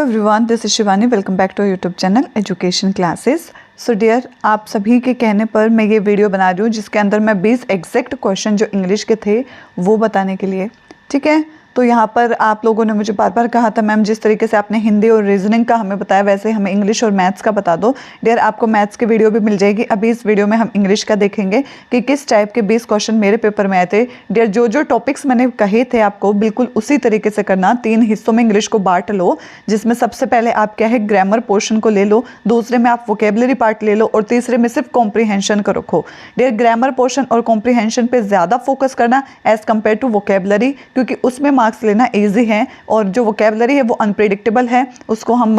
Everyone, this is Shivani. Welcome back to YouTube channel education classes. So dear, आप सभी के कहने पर मैं ये वीडियो बना रही हूँ जिसके अंदर मैं 20 एग्जैक्ट क्वेश्चन जो इंग्लिश के थे वो बताने के लिए, ठीक है। तो यहाँ पर आप लोगों ने मुझे बार बार कहा था मैम जिस तरीके से आपने हिंदी और रीजनिंग का हमें बताया वैसे हमें इंग्लिश और मैथ्स का बता दो। डियर, आपको मैथ्स की वीडियो भी मिल जाएगी। अभी इस वीडियो में हम इंग्लिश का देखेंगे कि किस टाइप के 20 क्वेश्चन मेरे पेपर में आए थे। डियर, जो जो टॉपिक्स मैंने कहे थे आपको बिल्कुल उसी तरीके से करना। 3 हिस्सों में इंग्लिश को बांट लो, जिसमें सबसे पहले आप क्या है ग्रामर पोर्शन को ले लो, दूसरे में आप वोकेबलरी पार्ट ले लो और तीसरे में सिर्फ कॉम्प्रीहेंशन को रखो। डियर, ग्रामर पोर्शन और कॉम्प्रीहेंशन पे ज़्यादा फोकस करना एज कम्पेयर टू वोकेबलरी, क्योंकि उसमें मार्क्स लेना ईजी है और जो वोकेबलरी है वो अनप्रेडिक्टेबल है, उसको हम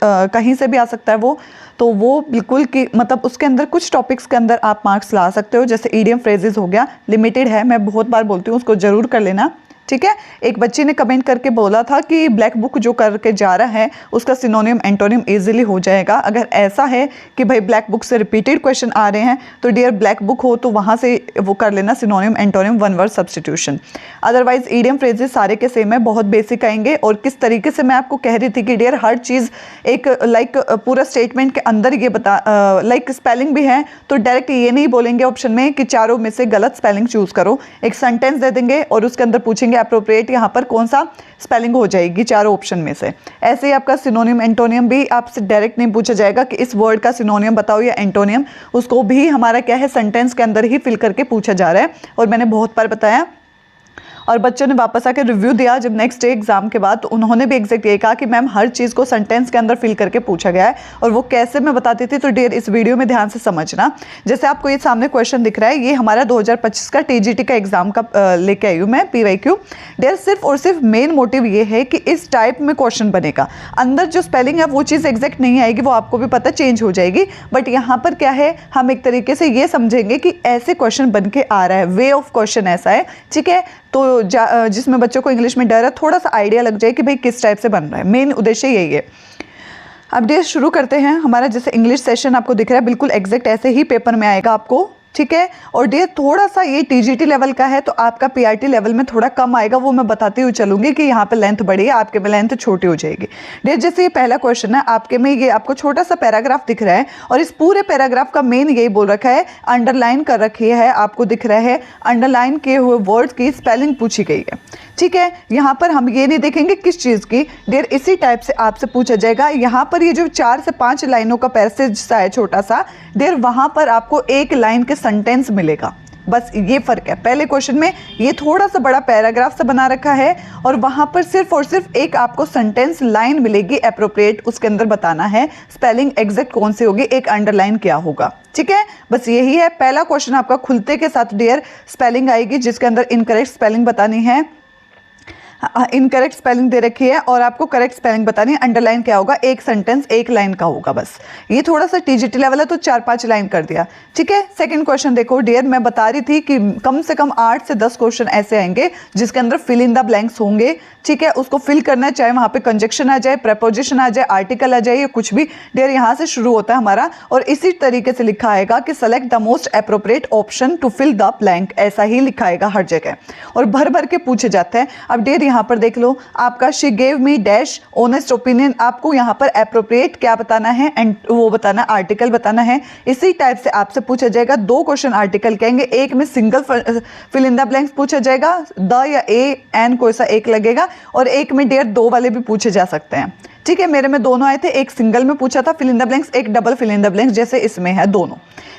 कहीं से भी आ सकता है तो वो बिल्कुल कि मतलब उसके अंदर कुछ टॉपिक्स के अंदर आप मार्क्स ला सकते हो। जैसे ईडियम फ्रेजेस हो गया, लिमिटेड है, मैं बहुत बार बोलती हूँ, उसको जरूर कर लेना, ठीक है। एक बच्चे ने कमेंट करके बोला था कि ब्लैक बुक जो करके जा रहा है उसका सिनोनियम एंटोनियम इजीली हो जाएगा। अगर ऐसा है कि भाई ब्लैक बुक से रिपीटेड क्वेश्चन आ रहे हैं तो डियर ब्लैक बुक हो तो वहाँ से वो कर लेना सिनोनियम antonym one word substitution. Otherwise idiom phrases सारे के सेम है, बहुत बेसिक आएंगे। और किस तरीके से मैं आपको कह रही थी कि डियर हर चीज़ एक लाइक पूरा स्टेटमेंट के अंदर ये बता लाइक स्पेलिंग भी है तो डायरेक्ट ये नहीं बोलेंगे ऑप्शन में कि चारों में से गलत स्पेलिंग चूज करो। एक सेंटेंस दे देंगे और उसके अंदर पूछेंगे अप्रोप्रिएट यहाँ पर कौन सा स्पेलिंग हो जाएगी चारों ऑप्शन में से। ऐसे ही आपका सिनोनियम एंटोनियम भी आपसे डायरेक्ट नहीं पूछा जाएगा कि इस वर्ड का सिनोनियम बताओ या एंटोनियम, उसको भी हमारा क्या है सेंटेंस के अंदर ही फिल करके पूछा जा रहा है। और मैंने बहुत बार बताया और बच्चों ने वापस आकर रिव्यू दिया जब नेक्स्ट डे एग्जाम के बाद, तो उन्होंने भी एग्जैक्ट ये कहा कि मैम हर चीज़ को सेंटेंस के अंदर फिल करके पूछा गया है। और वो कैसे मैं बताती थी, तो डियर इस वीडियो में ध्यान से समझना। जैसे आपको ये सामने क्वेश्चन दिख रहा है, ये हमारा 2025 का टीजीटी का एग्जाम का लेके आई हूँ मैं PYQ। डियर सिर्फ और सिर्फ मेन मोटिव ये है कि इस टाइप में क्वेश्चन बनेगा, अंदर जो स्पेलिंग है वो चीज़ एग्जैक्ट नहीं आएगी, वो आपको भी पता चेंज हो जाएगी। बट यहाँ पर क्या है, हम एक तरीके से ये समझेंगे कि ऐसे क्वेश्चन बन के आ रहा है, वे ऑफ क्वेश्चन ऐसा है, ठीक है। तो जिसमें बच्चों को इंग्लिश में डर है, थोड़ा सा आइडिया लग जाए कि भाई किस टाइप से बन रहा है, मेन उद्देश्य यही है। अब डियर शुरू करते हैं। हमारा जैसे इंग्लिश सेशन आपको दिख रहा है बिल्कुल एग्जैक्ट ऐसे ही पेपर में आएगा आपको, ठीक है। और डियर थोड़ा सा ये TGT लेवल का है तो आपका PRT लेवल में थोड़ा कम आएगा, वो मैं बताती हुई चलूंगी कि यहाँ पे लेंथ बड़ी है, आपके में लेंथ छोटी हो जाएगी। डियर जैसे ये पहला क्वेश्चन है, आपके में ये आपको छोटा सा पैराग्राफ दिख रहा है और इस पूरे पैराग्राफ का मेन यही बोल रखा है, अंडरलाइन कर रखी है, आपको दिख रहा है अंडरलाइन किए हुए वर्ड की स्पेलिंग पूछी गई है, ठीक है। यहाँ पर हम ये नहीं देखेंगे किस चीज़ की, डियर इसी टाइप से आपसे पूछा जाएगा। यहाँ पर ये जो 4 से 5 लाइनों का पैसेज सा है छोटा सा, डियर वहाँ पर आपको एक लाइन के सेंटेंस मिलेगा, बस ये फर्क है। पहले क्वेश्चन में ये थोड़ा सा बड़ा पैराग्राफ सा बना रखा है और वहाँ पर सिर्फ और सिर्फ एक आपको सेंटेंस लाइन मिलेगी एप्रोप्रिएट, उसके अंदर बताना है स्पेलिंग एग्जैक्ट कौन सी होगी, एक अंडरलाइन क्या होगा, ठीक है। बस यही है पहला क्वेश्चन आपका। खुलते के साथ डियर स्पेलिंग आएगी जिसके अंदर इनकरेक्ट स्पेलिंग बतानी है, इनकरेक्ट स्पेलिंग दे रखी है और आपको करेक्ट स्पेलिंग बतानी है। अंडरलाइन क्या होगा, एक सेंटेंस एक लाइन का होगा, बस ये थोड़ा सा TGT लेवल है तो 4-5 लाइन कर दिया, ठीक है। सेकंड क्वेश्चन देखो डियर, मैं बता रही थी कि कम से कम 8 से 10 क्वेश्चन ऐसे आएंगे जिसके अंदर फिल इन द ब्लैंक्स होंगे, ठीक है। उसको फिल करना है, चाहे वहाँ पे कंजक्शन आ जाए, प्रेपोजिशन आ जाए, आर्टिकल आ जाए या कुछ भी। डियर यहाँ से शुरू होता है हमारा और इसी तरीके से लिखा आएगा कि select the most appropriate option to fill the blank, ऐसा ही लिखा आएगा हर जगह और भर भर के पूछे जाते हैं। अब डियर यहाँ पर देख लो, आपका she gave me dash honest opinion, आपको यहाँ पर अप्रोप्रिएट क्या बताना है एंड वो बताना, आर्टिकल बताना है। इसी टाइप से आपसे पूछा जाएगा 2 क्वेश्चन आर्टिकल कहेंगे, एक में single fill in the blanks पूछा जाएगा, द या ए एन कोई सा एक लगेगा, और एक में डियर 2 वाले भी पूछे जा सकते हैं, ठीक है। मेरे में दोनों आए थे, एक सिंगल में पूछा था फिल इन द ब्लैंक्स, एक double fill in the blanks जैसे इसमें है दोनों,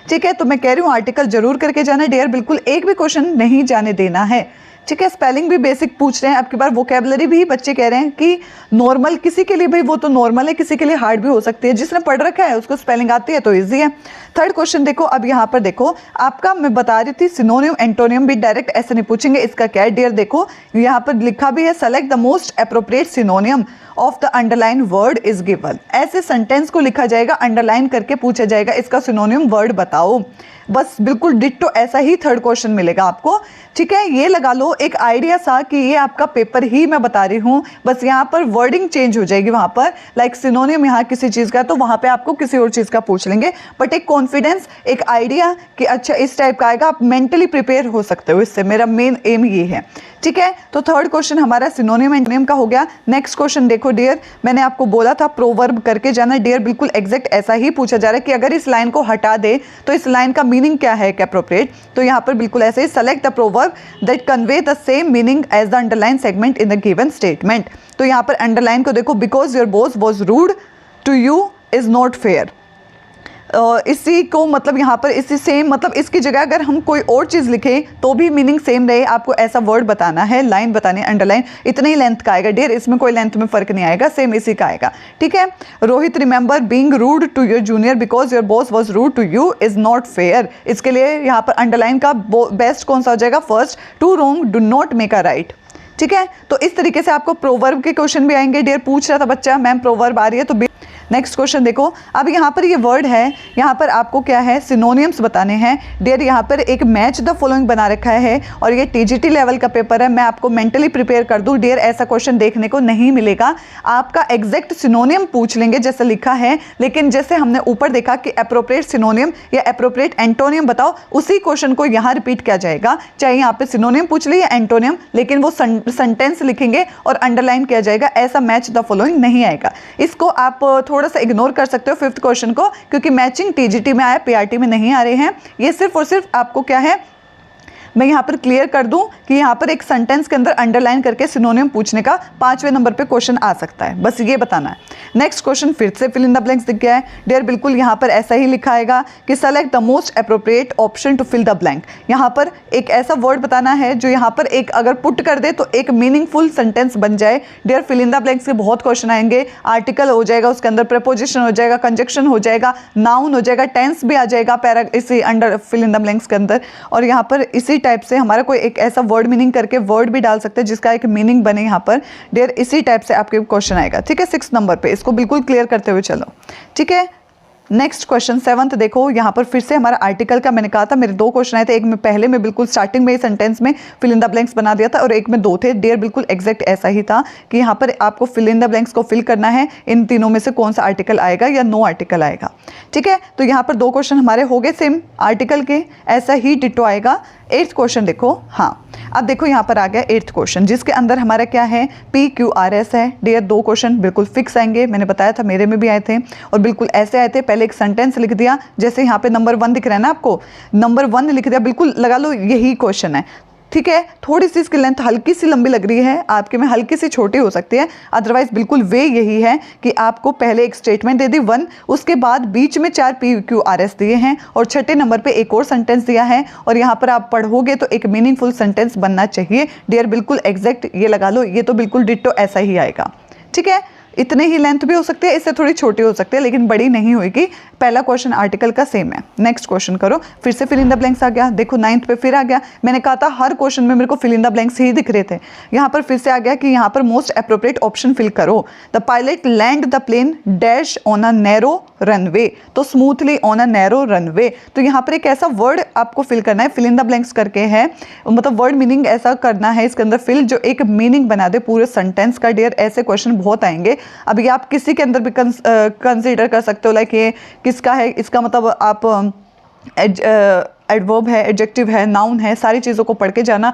ठीक है। तो मैं कह रही हूँ आर्टिकल जरूर करके जाना डियर, बिल्कुल एक भी क्वेश्चन नहीं जाने देना है, ठीक है। स्पेलिंग भी बेसिक पूछ रहे हैं, आपकी बार वोकेबलरी भी बच्चे कह रहे हैं कि नॉर्मल, किसी के लिए भाई वो तो नॉर्मल है, किसी के लिए हार्ड भी हो सकती है, जिसने पढ़ रखा है उसको स्पेलिंग आती है तो इजी है। थर्ड क्वेश्चन देखो, अब यहाँ पर देखो आपका मैं बता रही थी सिनोनियम एंटोनियम भी डायरेक्ट ऐसे नहीं पूछेंगे, इसका क्या है डियर, देखो यहाँ पर लिखा भी है select the most appropriate सिनोनियम of the underline word is given. ऐसे सेंटेंस को लिखा जाएगा, अंडरलाइन करके पूछा जाएगा इसका सिनोनियम वर्ड बताओ, बस बिल्कुल डिट्टो ऐसा ही थर्ड क्वेश्चन मिलेगा आपको, ठीक है। ये लगा लो एक आइडिया सा कि ये आपका पेपर ही मैं बता रही हूँ, बस यहाँ पर वर्डिंग चेंज हो जाएगी, वहाँ पर लाइक सिनोनियम यहाँ किसी चीज़ का तो वहाँ पे आपको किसी और चीज़ का पूछ लेंगे, बट एक कॉन्फिडेंस, एक आइडिया कि अच्छा इस टाइप का आएगा, आप मेंटली प्रिपेयर हो सकते हो इससे, मेरा मेन एम ये है, ठीक है, तो थर्ड क्वेश्चन हमारा सिनोनिम एंटोनिम का हो गया। नेक्स्ट क्वेश्चन देखो डियर, मैंने आपको बोला था प्रोवर्ब करके जाना डियर, बिल्कुल एग्जैक्ट ऐसा ही पूछा जा रहा है कि अगर इस लाइन को हटा दे तो इस लाइन का मीनिंग क्या है एप्रोप्रिएट। तो यहाँ पर बिल्कुल ऐसे ही select the proverb that convey the same meaning as the underline segment in the given statement. तो यहाँ पर अंडरलाइन को देखो, because your boss was rude to you is not fair. इसी को मतलब यहाँ पर इसी सेम मतलब इसकी जगह अगर हम कोई और चीज़ लिखें तो भी मीनिंग सेम रहे, आपको ऐसा वर्ड बताना है, लाइन बतानी है, अंडरलाइन इतने ही लेंथ का आएगा डियर, इसमें कोई लेंथ में फ़र्क नहीं आएगा, सेम इसी का आएगा। ठीक है, Rohit remember being rude to your junior because your boss was rude to you is not fair. इसके लिए यहाँ पर अंडरलाइन का बेस्ट कौन सा हो जाएगा, first, two wrong do not make a right. ठीक है, तो इस तरीके से आपको प्रोवर्ब के क्वेश्चन भी आएंगे डियर। पूछ रहा था बच्चा मैम प्रोवर्ब आ रही है, तो नेक्स्ट क्वेश्चन देखो, अब यहाँ पर ये वर्ड है, यहाँ पर आपको क्या है सिनोनियम्स बताने हैं डियर। यहाँ पर एक मैच द फॉलोइंग बना रखा है और ये टीजीटी लेवल का पेपर है, मैं आपको मेंटली प्रिपेयर कर दूँ डियर, ऐसा क्वेश्चन देखने को नहीं मिलेगा। आपका एग्जैक्ट सिनोनियम पूछ लेंगे जैसे लिखा है, लेकिन जैसे हमने ऊपर देखा कि एप्रोप्रिएट सिनोनियम या एप्रोप्रिएट एंटोनियम बताओ, उसी क्वेश्चन को यहाँ रिपीट किया जाएगा, चाहे यहाँ पे सिनोनियम पूछ ले या एंटोनियम, लेकिन वो सेंटेंस लिखेंगे और अंडरलाइन किया जाएगा, ऐसा मैच द फॉलोइंग नहीं आएगा। इसको आप थोड़ा सा इग्नोर कर सकते हो फिफ्थ क्वेश्चन को, क्योंकि मैचिंग टीजीटी में आया, पीआरटी में नहीं आ रहे हैं। ये सिर्फ और सिर्फ आपको क्या है, मैं यहाँ पर क्लियर कर दूं कि यहाँ पर एक सेंटेंस के अंदर अंडरलाइन करके सिनोनिम पूछने का 5वें नंबर पे क्वेश्चन आ सकता है, बस ये बताना है। नेक्स्ट क्वेश्चन फिर से फिल इन द ब्लैंक्स दिख गया है डियर, बिल्कुल यहाँ पर ऐसा ही लिखा आएगा कि select the most appropriate option to fill the blank. यहाँ पर एक ऐसा वर्ड बताना है जो यहाँ पर एक अगर पुट कर दे तो एक मीनिंगफुल सेंटेंस बन जाए dear. Fill in the blanks के बहुत क्वेश्चन आएंगे, आर्टिकल हो जाएगा, उसके अंदर प्रपोजिशन हो जाएगा, कंजक्शन हो जाएगा, नाउन हो जाएगा, टेंस भी आ जाएगा पैरा इसी under fill in the blanks के अंदर। और यहाँ पर इसी टाइप से हमारा कोई एक ऐसा वर्ड मीनिंग करके वर्ड भी डाल सकते हैं जिसका एक मीनिंग बने यहाँ पर डियर, इसी टाइप से आपके क्वेश्चन आएगा। ठीक है, 6 नंबर पे इसको बिल्कुल क्लियर करते हुए चलो। ठीक है, नेक्स्ट क्वेश्चन 7th देखो, यहाँ पर फिर से हमारा आर्टिकल का, मैंने कहा था मेरे 2 क्वेश्चन आए थे, एक में पहले में बिल्कुल स्टार्टिंग में ही सेंटेंस में फिल इन द ब्लैंक्स बना दिया था और एक में 2 थे डियर, बिल्कुल एग्जैक्ट ऐसा ही था कि यहाँ पर आपको फिल इन द ब्लैंक्स को फिल करना है, इन तीनों में से कौन सा आर्टिकल आएगा या नो आर्टिकल आएगा। ठीक है, तो यहाँ पर 2 क्वेश्चन हमारे हो गए सेम आर्टिकल के, ऐसा ही डिटो आएगा। 8th क्वेश्चन देखो, हाँ अब देखो यहाँ पर आ गया 8th क्वेश्चन जिसके अंदर हमारा क्या है PQRS है डियर। 2 क्वेश्चन बिल्कुल फिक्स आएंगे, मैंने बताया था मेरे में भी आए थे और बिल्कुल ऐसे आए थे। पहले एक सेंटेंस लिख दिया, जैसे यहाँ पे नंबर 1 दिख रहा है ना आपको, नंबर 1 लिख दिया, बिल्कुल लगा लो यही क्वेश्चन है। ठीक है, थोड़ी सी इसकी लेंथ हल्की सी लंबी लग रही है, आपके में हल्की सी छोटी हो सकती है, अदरवाइज बिल्कुल वे यही है कि आपको पहले एक स्टेटमेंट दे दी 1, उसके बाद बीच में 4 PQRS दिए हैं और छठे नंबर पे एक और सेंटेंस दिया है और यहाँ पर आप पढ़ोगे तो एक मीनिंगफुल सेंटेंस बनना चाहिए डियर, बिल्कुल एग्जैक्ट ये लगा लो, ये तो बिल्कुल डिट्टो ऐसा ही आएगा। ठीक है, इतने ही लेंथ भी हो सकती है, इससे थोड़ी छोटी हो सकती है लेकिन बड़ी नहीं होगी। पहला क्वेश्चन आर्टिकल का सेम है। नेक्स्ट क्वेश्चन करो, फिर से फिल इन द ब्लैंक्स आ गया, देखो 9th पे फिर आ गया। मैंने कहा था हर क्वेश्चन में मेरे को फिल इन द ब्लैंक्स ही दिख रहे थे, यहाँ पर फिर से आ गया कि यहाँ पर मोस्ट अप्रोप्रिएट ऑप्शन फिल करो। The pilot land the plane dash on a narrow runway, तो smoothly on a narrow runway. तो यहाँ पर एक ऐसा वर्ड आपको फिल करना है, फिल इन द ब्लैंक्स करके है, मतलब वर्ड मीनिंग ऐसा करना है इसके अंदर फिल जो एक मीनिंग बना दे पूरे सेंटेंस का डियर। ऐसे क्वेश्चन बहुत आएंगे, अभी आप किसी के अंदर भी कंसीडर कर सकते हो, लाइक ये किसका है, इसका मतलब आप एडवर्ब है, एडजेक्टिव है, नाउन है, सारी चीज़ों को पढ़ के जाना,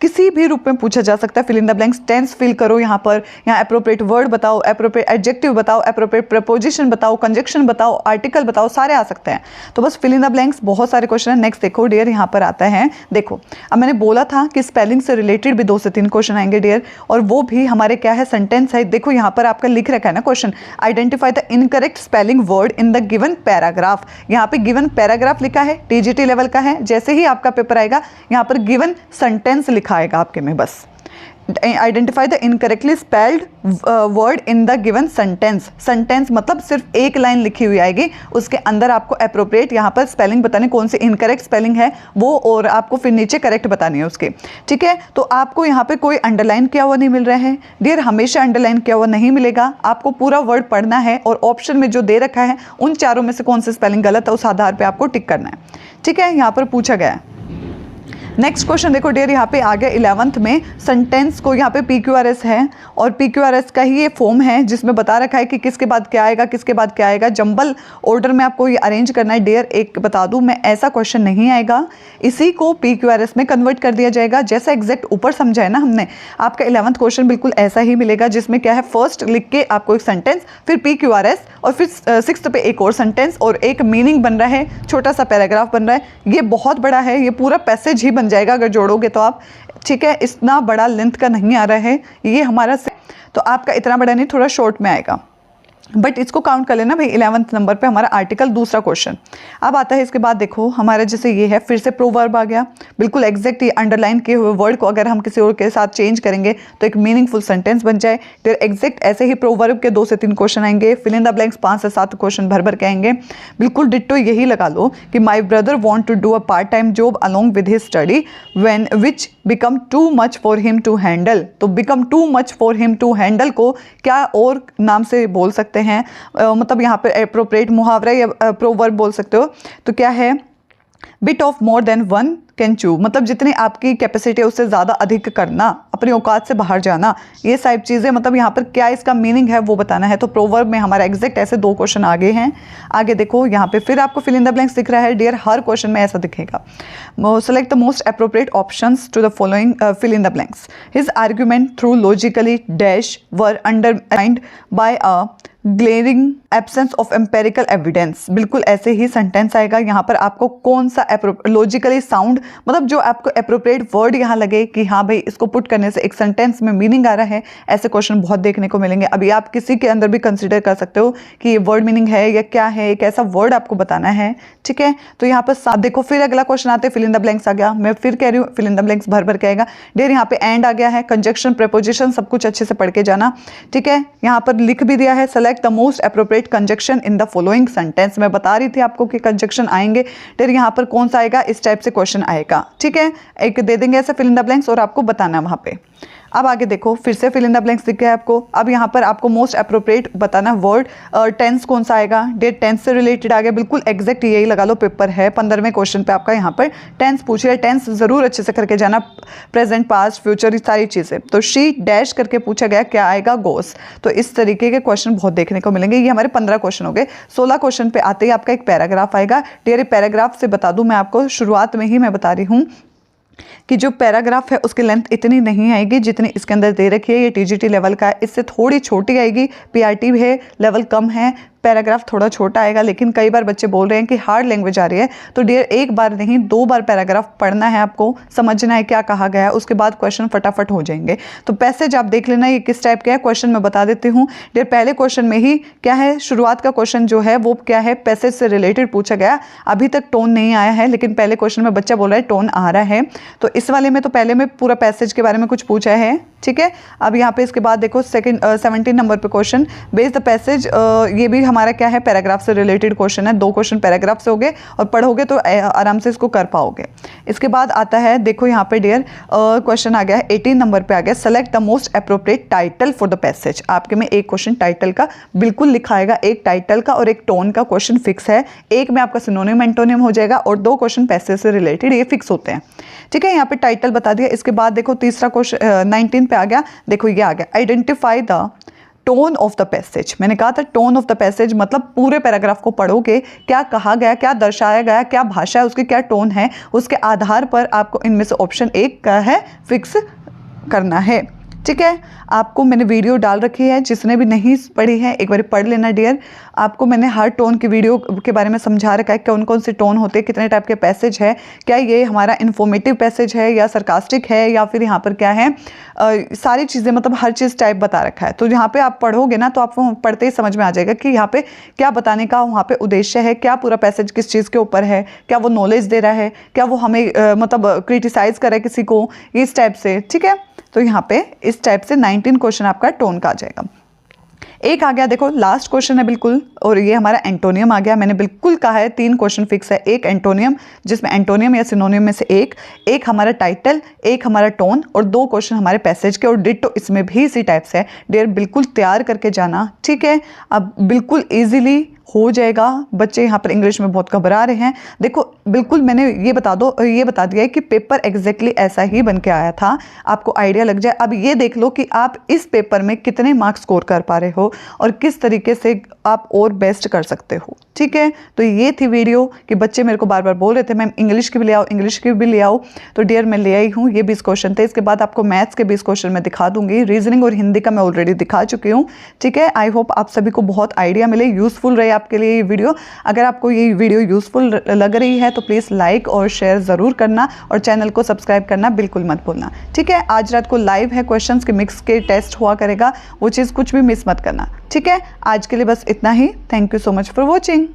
किसी भी रूप में पूछा जा सकता है। Fill in the blanks, tense fill करो, यहाँ पर यहाँ अप्रोप्रिएट वर्ड बताओ, अप्रोप्रिएट एडजेक्टिव बताओ, अप्रोप्रिएट प्रपोजिशन बताओ, कंजक्शन बताओ, आर्टिकल बताओ, सारे आ सकते हैं। तो बस फिल इन द ब्लैंक्स बहुत सारे क्वेश्चन हैं। नेक्स्ट देखो डियर, यहाँ पर आता है, देखो अब मैंने बोला था कि स्पेलिंग से रिलेटेड भी 2 से 3 क्वेश्चन आएंगे डियर, और वो भी हमारे क्या है सेंटेंस है। देखो यहाँ पर आपका लिख रखा है ना question, identify the incorrect spelling word in the given paragraph. यहाँ पे गिवन पैराग्राफ लिखा है, टीजीटी लेवल का है, जैसे ही आपका पेपर आएगा यहाँ पर गिवन सेंटेंस लिखा आएगा आपके में, बस identify the incorrectly spelled word in the given sentence. Sentence मतलब सिर्फ एक लाइन लिखी हुई आएगी, उसके अंदर आपको अप्रोप्रिएट यहाँ पर स्पेलिंग बतानी, कौन सी इनकरेक्ट स्पेलिंग है वो, और आपको फिर नीचे करेक्ट बतानी है उसके। ठीक है, तो आपको यहाँ पे कोई अंडरलाइन किया हुआ नहीं मिल रहा है डियर, हमेशा अंडरलाइन किया हुआ नहीं मिलेगा, आपको पूरा वर्ड पढ़ना है और ऑप्शन में जो दे रखा है उन चारों में से कौन सी स्पेलिंग गलत है उस आधार पर आपको टिक करना है। ठीक है, यहाँ पर पूछा गया है। नेक्स्ट क्वेश्चन देखो डियर, यहाँ पे आ गया 11th में सेंटेंस को, यहाँ पे PQRS है और PQRS का ही ये फॉर्म है जिसमें बता रखा है कि किसके बाद क्या आएगा, किसके बाद क्या आएगा। जंबल ऑर्डर में आपको ये अरेंज करना है डियर। एक बता दूं मैं, ऐसा क्वेश्चन नहीं आएगा, इसी को PQRS में कन्वर्ट कर दिया जाएगा। जैसा एग्जैक्ट ऊपर समझा है ना हमने, आपका 11th क्वेश्चन बिल्कुल ऐसा ही मिलेगा, जिसमें क्या है फर्स्ट लिख के आपको एक सेंटेंस, फिर PQRS और फिर 6th पे एक और सेंटेंस और एक मीनिंग बन रहा है, छोटा सा पैराग्राफ बन रहा है। ये बहुत बड़ा है, ये पूरा पैसेज ही बन जाएगा अगर जोड़ोगे तो आप, ठीक है। इतना बड़ा लेंथ का नहीं आ रहा है ये हमारा, तो आपका इतना बड़ा नहीं, थोड़ा शॉर्ट में आएगा, बट इसको काउंट कर लेना भाई। 11th नंबर पे हमारा आर्टिकल दूसरा क्वेश्चन। अब आता है इसके बाद देखो हमारा जैसे ये है, फिर से प्रोवर्ब आ गया, बिल्कुल एग्जैक्ट ये अंडरलाइन किए हुए वर्ड को अगर हम किसी और के साथ चेंज करेंगे तो एक मीनिंगफुल सेंटेंस बन जाए। फिर एग्जैक्ट ऐसे ही प्रोवर्ब के 2 से 3 क्वेश्चन आएंगे, फिल इन द ब्लैंक्स 5 से 7 क्वेश्चन भर भर के आएंगे। बिल्कुल डिट्टो यही लगा लो कि my brother want to do a part time job along with his study when which become too much for him to handle. तो become too much for him to handle को क्या और नाम से बोल सकते हैं, मतलब यहाँ पे एप्रोप्रिएट मुहावरा या प्रोवर्ब बोल सकते हो। तो क्या है, bit of more than one can चू, मतलब जितनी आपकी कैपेसिटी है उससे ज़्यादा अधिक करना, अपनी औकात से बाहर जाना, ये सारी चीज़ें, मतलब यहाँ पर क्या इसका मीनिंग है वो बताना है। तो प्रोवर्ब में हमारा एग्जैक्ट ऐसे 2 क्वेश्चन आगे हैं। आगे देखो यहाँ पे फिर आपको फिल इन द ब्लैंक्स दिख रहा है डियर, हर क्वेश्चन में ऐसा दिखेगा। Select the most appropriate options to the following fill in the blanks. His argument through logically dash were underlined by a glaring absence of empirical evidence. बिल्कुल ऐसे ही sentence आएगा। यहाँ पर आपको कौन सा लॉजिकली साउंड, मतलब जो आपको एप्रोप्रिएट वर्ड यहाँ लगे कि हाँ भाई इसको पुट करने से एक सेंटेंस में मीनिंग आ रहा है, ऐसे क्वेश्चन बहुत देखने को मिलेंगे। अभी आप किसी के अंदर भी कंसिडर कर सकते हो कि ये वर्ड मीनिंग है या क्या है, एक ऐसा वर्ड आपको बताना है, ठीक है। तो यहाँ पर साथ देखो, फिर अगला क्वेश्चन आते हैं, फिल इन द ब्लैंक्स आ गया। मैं फिर कह रही हूँ फिल इन द ब्लैंक्स भर भर के आएगा डियर। यहाँ पे एंड आ गया है, कंजक्शन, प्रेपोजिशन सब कुछ अच्छे से पढ़ के जाना, ठीक है। यहाँ पर लिख भी दिया है, select the most appropriate conjunction in the following sentence. मैं बता रही थी आपको कि कंजक्शन आएंगे, फिर यहाँ पर कौन सा आएगा, इस टाइप से क्वेश्चन आएगा, ठीक है। एक दे देंगे ऐसे फिल इन द ब्लैंक्स और आपको बताना है वहाँ पे। अब आगे देखो, फिर से फिल इन द ब्लैंक्स दिख गया आपको। अब यहाँ पर आपको मोस्ट अप्रोप्रिएट बताना वर्ड, टेंस कौन सा आएगा डेट, टेंस से रिलेटेड आ गया, बिल्कुल एग्जैक्ट यही लगा लो। पेपर है 15वें क्वेश्चन पे आपका यहाँ पर टेंस पूछ रहा है, टेंस जरूर अच्छे से करके जाना, प्रेजेंट, पास्ट, फ्यूचर, सारी चीज़ें। तो शी डैश करके पूछा गया, क्या आएगा, गोस। तो इस तरीके के क्वेश्चन बहुत देखने को मिलेंगे। ये हमारे 15 क्वेश्चन हो गए। 16 क्वेश्चन पे आते ही आपका एक पैराग्राफ आएगा डियर। पैराग्राफ से बता दूँ मैं आपको, शुरुआत में ही मैं बता रही हूँ कि जो पैराग्राफ है उसकी लेंथ इतनी नहीं आएगी जितनी इसके अंदर दे रखी है। ये TGT लेवल का है, इससे थोड़ी छोटी आएगी। PRT है, लेवल कम है, पैराग्राफ थोड़ा छोटा आएगा। लेकिन कई बार बच्चे बोल रहे हैं कि हार्ड लैंग्वेज आ रही है, तो डियर एक बार नहीं 2 बार पैराग्राफ पढ़ना है, आपको समझना है क्या कहा गया है, उसके बाद क्वेश्चन फटाफट हो जाएंगे। तो पैसेज आप देख लेना ये किस टाइप का है। क्वेश्चन मैं बता देती हूँ डियर। पहले क्वेश्चन में ही क्या है, शुरुआत का क्वेश्चन जो है वो क्या है, पैसेज से रिलेटेड पूछा गया। अभी तक टोन नहीं आया है, लेकिन पहले क्वेश्चन में बच्चा बोल रहा है टोन आ रहा है। तो इस वाले में तो पहले में पूरा पैसेज के बारे में कुछ पूछा है, ठीक है। अब यहाँ पे इसके बाद देखो 17 नंबर पे क्वेश्चन, बेस द पैसेज। ये भी हमारा क्या है, पैराग्राफ से रिलेटेड क्वेश्चन है। 2 क्वेश्चन पैराग्राफ से हो गए और पढ़ोगे तो आराम से इसको कर पाओगे। इसके बाद आता है देखो यहाँ पे डियर क्वेश्चन आ गया है 18 नंबर पे आ गया, select the most appropriate title for the passage. आपके में एक क्वेश्चन टाइटल का बिल्कुल लिखा आएगा, एक टाइटल का और एक टोन का क्वेश्चन फिक्स है। एक में आपका सिनोनिम एंटोनिम हो जाएगा और 2 क्वेश्चन पैसेज से रिलेटेड ये फिक्स होते हैं, ठीक है। यहाँ पे टाइटल बता दिया। इसके बाद देखो तीसरा क्वेश्चन 19 पे आ गया, देखो ये आ गया, identify the tone of the passage. मैंने कहा था टोन ऑफ द पैसेज मतलब पूरे पैराग्राफ को पढ़ोगे, क्या कहा गया, क्या दर्शाया गया, क्या भाषा है, उसकी क्या टोन है, उसके आधार पर आपको इनमें से ऑप्शन 1 का है फिक्स करना है, ठीक है। आपको मैंने वीडियो डाल रखी है, जिसने भी नहीं पढ़ी है एक बार पढ़ लेना डियर। आपको मैंने हर टोन की वीडियो के बारे में समझा रखा है, कौन कौन से टोन होते हैं, कितने टाइप के पैसेज है, क्या ये हमारा इन्फॉर्मेटिव पैसेज है या सरकास्टिक है या फिर यहाँ पर क्या है, सारी चीज़ें, मतलब हर चीज़ टाइप बता रखा है। तो यहाँ पे आप पढ़ोगे ना तो आपको पढ़ते ही समझ में आ जाएगा कि यहाँ पे क्या बताने का वहाँ पे उद्देश्य है, क्या पूरा पैसेज किस चीज़ के ऊपर है, क्या वो नॉलेज दे रहा है, क्या वो हमें मतलब क्रिटिसाइज कर रहा है किसी को, इस टाइप से, ठीक है। तो यहाँ पे इस टाइप से 19 क्वेश्चन आपका टोन का आ जाएगा। एक आ गया देखो लास्ट क्वेश्चन है बिल्कुल, और ये हमारा एंटोनियम आ गया। मैंने बिल्कुल कहा है 3 क्वेश्चन फिक्स है, एक एंटोनियम जिसमें एंटोनियम या सिनोनियम में से एक हमारा टाइटल, एक हमारा टोन और 2 क्वेश्चन हमारे पैसेज के, और डिट्टो इसमें भी इसी टाइप से है डियर। बिल्कुल तैयार करके जाना, ठीक है। अब बिल्कुल ईजिली हो जाएगा। बच्चे यहाँ पर इंग्लिश में बहुत घबरा रहे हैं, देखो बिल्कुल मैंने ये बता दिया है कि पेपर एग्जैक्टली ऐसा ही बन के आया था, आपको आइडिया लग जाए। अब ये देख लो कि आप इस पेपर में कितने मार्क्स स्कोर कर पा रहे हो और किस तरीके से आप और बेस्ट कर सकते हो। ठीक है, तो ये थी वीडियो कि बच्चे मेरे को बार बार बोल रहे थे मैम इंग्लिश की भी ले आओ, इंग्लिश की भी ले आओ, तो डियर मैं ले आई हूँ। ये 20 क्वेश्चन थे, इसके बाद आपको मैथ्स के 20 क्वेश्चन मैं दिखा दूंगी, रीजनिंग और हिंदी का मैं ऑलरेडी दिखा चुकी हूँ। ठीक है, आई होप आप सभी को बहुत आइडिया मिले, यूजफुल रहे आपके लिए ये वीडियो। अगर आपको ये वीडियो यूजफुल लग रही है तो प्लीज़ लाइक और शेयर ज़रूर करना और चैनल को सब्सक्राइब करना बिल्कुल मत भूलना। ठीक है, आज रात को लाइव है क्वेश्चंस के मिक्स के टेस्ट हुआ करेगा, वो चीज़ कुछ भी मिस मत करना। ठीक है, आज के लिए बस इतना ही। Thank you so much for watching.